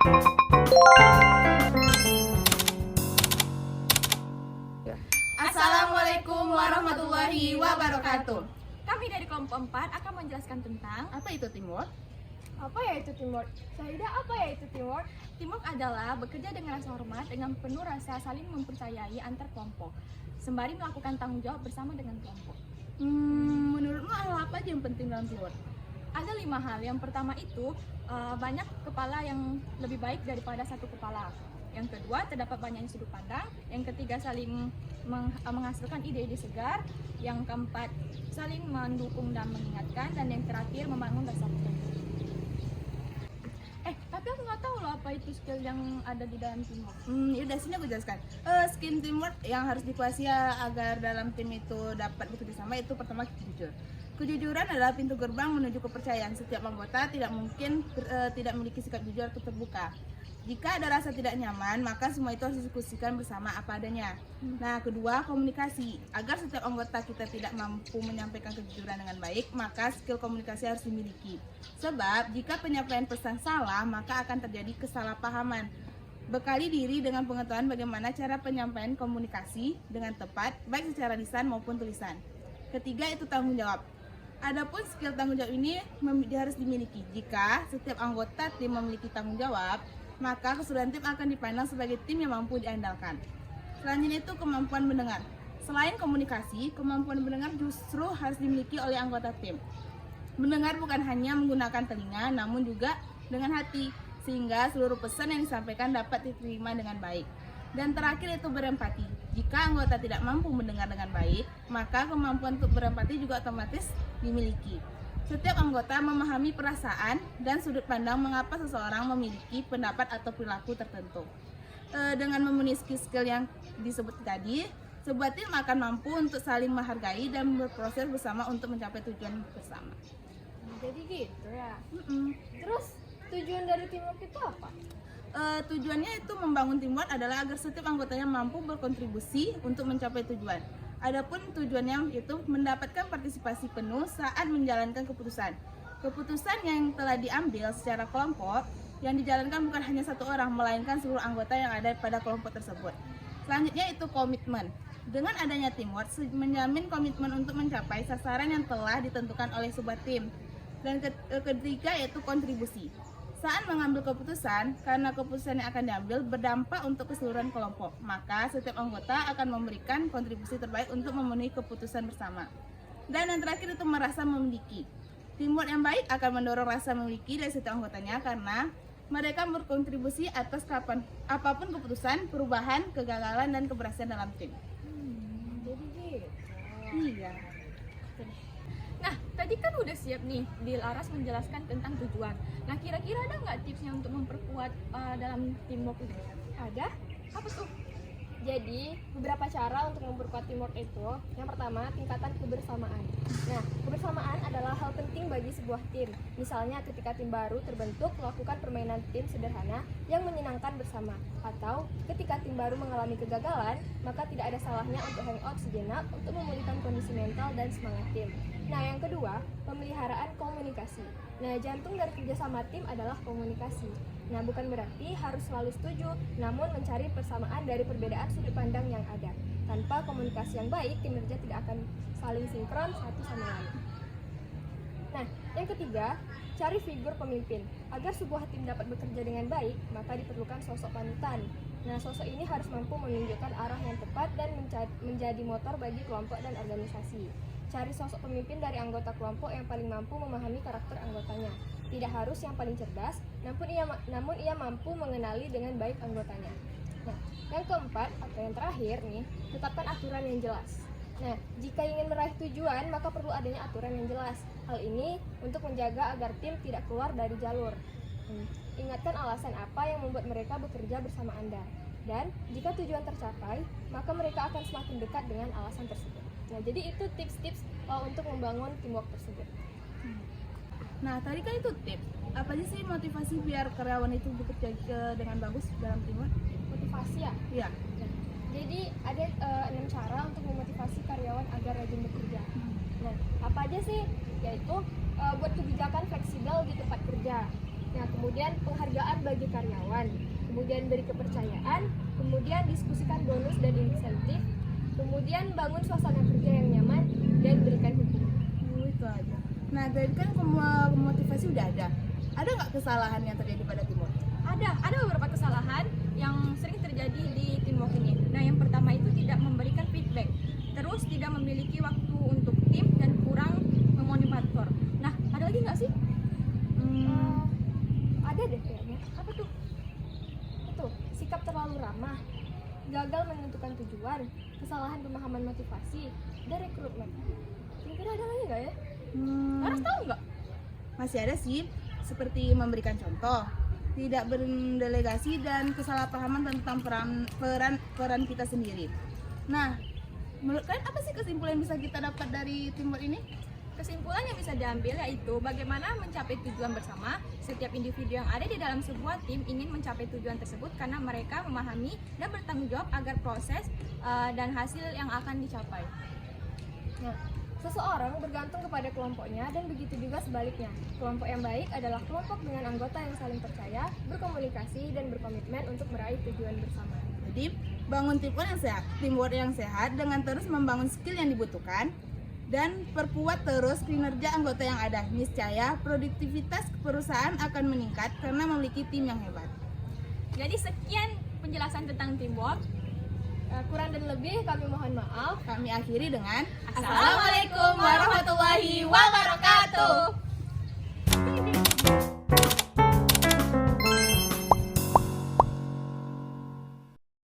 Assalamualaikum warahmatullahi wabarakatuh. Kami dari kelompok 4 akan menjelaskan tentang Apa itu teamwork? Apa ya itu teamwork? Syahidah, apa ya itu teamwork? teamwork adalah bekerja dengan rasa hormat dengan penuh rasa saling mempercayai antar kelompok, sembari melakukan tanggung jawab bersama dengan kelompok. Menurutmu hal apa aja yang penting dalam teamwork? Ada 5 hal. Yang pertama itu banyak kepala yang lebih baik daripada satu kepala. Yang kedua, terdapat banyak sudut pandang. Yang ketiga, saling menghasilkan ide-ide segar. Yang keempat, saling mendukung dan mengingatkan. Dan yang terakhir, membangun rasa percaya. Tapi aku nggak tahu loh apa itu skill yang ada di dalam teamwork. Yaudah, sini aku jelaskan. Skill teamwork yang harus dikuasai agar dalam tim itu dapat bekerja sama itu pertama jujur. Kejujuran adalah pintu gerbang menuju kepercayaan. Setiap anggota tidak mungkin tidak memiliki sikap jujur atau terbuka. Jika ada rasa tidak nyaman, maka semua itu harus didiskusikan bersama apa adanya. Nah, kedua, komunikasi. Agar setiap anggota kita tidak mampu menyampaikan kejujuran dengan baik, maka skill komunikasi harus dimiliki. Sebab, jika penyampaian pesan salah, maka akan terjadi kesalahpahaman. Bekali diri dengan pengetahuan bagaimana cara penyampaian komunikasi dengan tepat, baik secara lisan maupun tulisan. Ketiga, itu tanggung jawab. Adapun skill tanggung jawab ini harus dimiliki. Jika setiap anggota tim memiliki tanggung jawab, maka keseluruhan tim akan dipandang sebagai tim yang mampu diandalkan. Selanjutnya itu kemampuan mendengar. Selain komunikasi, kemampuan mendengar justru harus dimiliki oleh anggota tim. Mendengar bukan hanya menggunakan telinga, namun juga dengan hati, sehingga seluruh pesan yang disampaikan dapat diterima dengan baik. Dan terakhir itu berempati. Jika anggota tidak mampu mendengar dengan baik, maka kemampuan untuk berempati juga otomatis dimiliki. Setiap anggota memahami perasaan dan sudut pandang mengapa seseorang memiliki pendapat atau perilaku tertentu. Dengan memenuhi skill yang disebut tadi, sebuah tim akan mampu untuk saling menghargai dan berproses bersama untuk mencapai tujuan bersama. Jadi gitu ya. Terus tujuan dari teamwork itu apa? Tujuannya itu membangun teamwork adalah agar setiap anggotanya mampu berkontribusi untuk mencapai tujuan. Adapun tujuannya itu mendapatkan partisipasi penuh saat menjalankan keputusan. Keputusan yang telah diambil secara kelompok yang dijalankan bukan hanya satu orang, melainkan seluruh anggota yang ada pada kelompok tersebut. Selanjutnya itu komitmen. Dengan adanya teamwork, menjamin komitmen untuk mencapai sasaran yang telah ditentukan oleh sebuah tim. Dan ketiga yaitu kontribusi. Saat mengambil keputusan, karena keputusan yang akan diambil berdampak untuk keseluruhan kelompok, maka setiap anggota akan memberikan kontribusi terbaik untuk memenuhi keputusan bersama. Dan yang terakhir itu merasa memiliki. Teamwork yang baik akan mendorong rasa memiliki dari setiap anggotanya karena mereka berkontribusi atas apapun keputusan, perubahan, kegagalan, dan keberhasilan dalam tim. Jadi gitu. Iya. Nah, tadi kan udah siap nih di Laras menjelaskan tentang tujuan. Nah, kira-kira ada nggak tipsnya untuk memperkuat dalam teamwork ini? Ada? Apa tuh? Jadi, beberapa cara untuk memperkuat teamwork itu. Yang pertama, tingkatan kebersamaan. Nah, kebersamaan adalah hal penting bagi sebuah tim. Misalnya ketika tim baru terbentuk, melakukan permainan tim sederhana yang menyenangkan bersama. Atau ketika tim baru mengalami kegagalan, maka tidak ada salahnya untuk hangout sejenak untuk memulihkan kondisi mental dan semangat tim. Nah, yang kedua, pemeliharaan komunikasi. Nah, jantung dari kerjasama tim adalah komunikasi. Nah, bukan berarti harus selalu setuju, namun mencari persamaan dari perbedaan sudut pandang yang ada. Tanpa komunikasi yang baik, kinerja tidak akan saling sinkron satu sama lain. Nah, yang ketiga, cari figur pemimpin. Agar sebuah tim dapat bekerja dengan baik, maka diperlukan sosok panutan. Nah, sosok ini harus mampu menunjukkan arah yang tepat dan menjadi motor bagi kelompok dan organisasi. Cari sosok pemimpin dari anggota kelompok yang paling mampu memahami karakter anggotanya. Tidak harus yang paling cerdas, namun ia mampu mengenali dengan baik anggotanya. Nah, yang keempat atau yang terakhir nih, tetapkan aturan yang jelas. Nah, jika ingin meraih tujuan, maka perlu adanya aturan yang jelas. Hal ini untuk menjaga agar tim tidak keluar dari jalur. Ingatkan alasan apa yang membuat mereka bekerja bersama Anda. Dan jika tujuan tercapai, maka mereka akan semakin dekat dengan alasan tersebut. Nah, jadi itu tips-tips untuk membangun teamwork tersebut. Nah, tadi kan itu tips. Apa aja sih motivasi biar karyawan itu bekerja dengan bagus dalam teamwork? Motivasi ya? Iya. Jadi ada 6 cara untuk memotivasi karyawan agar rajin bekerja. Nah, apa aja sih? Yaitu buat kebijakan fleksibel di tempat kerja. Nah, kemudian penghargaan bagi karyawan, kemudian beri kepercayaan, kemudian diskusikan bonus dan insentif, kemudian bangun suasana kerja yang nyaman, dan berikan hukuman. Itu aja. Nah, tadi kan motivasi udah ada. Ada nggak kesalahan yang terjadi pada teamwork? Ada beberapa kesalahan yang sering terjadi di teamwork ini. Nah, yang pertama itu tidak memberikan feedback, terus tidak memiliki waktu untuk tim dan kurang memotivator. Nah, ada lagi nggak sih? Ada deh kayaknya. Apa tuh? Itu, sikap terlalu ramah, gagal menentukan tujuan, kesalahan pemahaman motivasi, dan rekrutmen. Kira-kira ada lagi nggak ya? Harus tahu nggak? Masih ada sih, seperti memberikan contoh, tidak berdelegasi, dan kesalahpahaman tentang peran kita sendiri. Nah, menurut kalian apa sih kesimpulan yang bisa kita dapat dari teamwork ini? Kesimpulan yang bisa diambil yaitu bagaimana mencapai tujuan bersama. Setiap individu yang ada di dalam sebuah tim ingin mencapai tujuan tersebut karena mereka memahami dan bertanggung jawab agar proses dan hasil yang akan dicapai. Nah, seseorang bergantung kepada kelompoknya dan begitu juga sebaliknya. Kelompok yang baik adalah kelompok dengan anggota yang saling percaya, berkomunikasi, dan berkomitmen untuk meraih tujuan bersama. Jadi, bangun teamwork yang sehat dengan terus membangun skill yang dibutuhkan dan perkuat terus kinerja anggota yang ada. Niscaya produktivitas perusahaan akan meningkat karena memiliki tim yang hebat. Jadi sekian penjelasan tentang teamwork. Kurang dan lebih kami mohon maaf. Kami akhiri dengan Assalamualaikum warahmatullahi wabarakatuh.